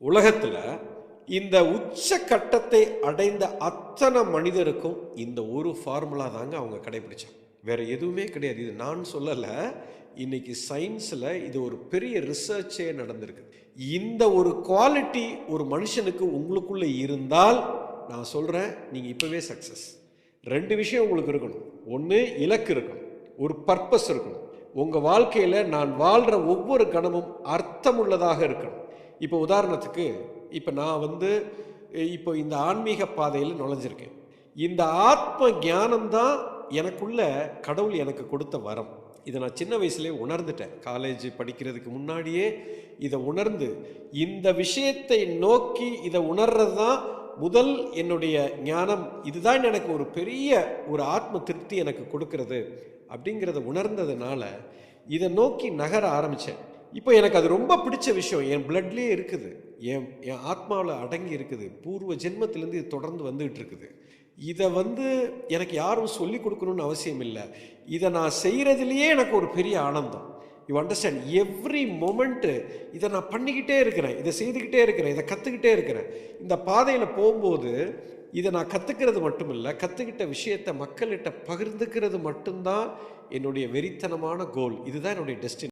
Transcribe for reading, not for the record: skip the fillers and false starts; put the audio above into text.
உலகத்துல இந்த உச்ச கட்டத்தை அடைந்த அத்தனை மனிதருக்கும் இந்த ஒரு ஃபார்முலா தாங்க அவங்க கடைபிடிச்சாங்க. வேற எதுவுமே கிடையாது. இது நான் சொல்லல, இன்னைக்கு சயின்ஸ்ல இது ஒரு பெரிய ரிசர்ச்சே நடந்திருக்கு. இந்த ஒரு குவாலிட்டி ஒரு மனுஷனுக்கு உங்களுக்குள்ள இருந்தால் நான் சொல்றேன், நீங்க இப்பவே சக்சஸ். ரெண்டு விஷயம் உங்களுக்கு இருக்கணும். ஒன்று, இலக்கு இருக்கணும், ஒரு பர்பஸ் இருக்கணும். உங்க வாழ்க்கையில நான் வாழ்ற ஒவ்வொரு கணமும் அர்த்தமுள்ளதாக இருக்கணும். இப்போ உதாரணத்துக்கு, இப்போ நான் இப்போ இந்த ஆன்மீக பாதையில் நுழைஞ்சிருக்கேன். இந்த ஆத்ம ஞானம்தான் எனக்குள்ள கடவுள் எனக்கு கொடுத்த வரம். இதை நான் சின்ன வயசுலேயே உணர்ந்துட்டேன். காலேஜ் படிக்கிறதுக்கு முன்னாடியே இதை உணர்ந்து, இந்த விஷயத்தை நோக்கி இதை உணர்றது தான் முதல் என்னுடைய ஞானம். இதுதான் எனக்கு ஒரு பெரிய ஒரு ஆத்ம திருப்தி எனக்கு கொடுக்கறது அப்படிங்கிறத உணர்ந்ததுனால இதை நோக்கி நகர ஆரம்பித்தேன். இப்போ எனக்கு அது ரொம்ப பிடிச்ச விஷயம். என் பிளட்லேயே இருக்குது, என் ஆத்மாவில் அடங்கி இருக்குது. பூர்வ ஜென்மத்திலேருந்து இது தொடர்ந்து வந்துகிட்டு இருக்குது. இதை எனக்கு யாரும் சொல்லி கொடுக்கணும்னு அவசியம் இல்லை. இதை நான் செய்கிறதுலையே எனக்கு ஒரு பெரிய ஆனந்தம். You understand? எவ்ரி மொமெண்ட்டு இதை நான் பண்ணிக்கிட்டே இருக்கிறேன், இதை செய்துக்கிட்டே இருக்கிறேன், இதை கற்றுக்கிட்டே இருக்கிறேன். இந்த பாதையில் போகும்போது இதை நான் கற்றுக்கிறது மட்டும் இல்லை, கற்றுக்கிட்ட விஷயத்தை மக்கள்கிட்ட பகிர்ந்துக்கிறது மட்டும்தான் என்னுடைய வெறித்தனமான கோல். இதுதான் என்னுடைய டெஸ்டினி.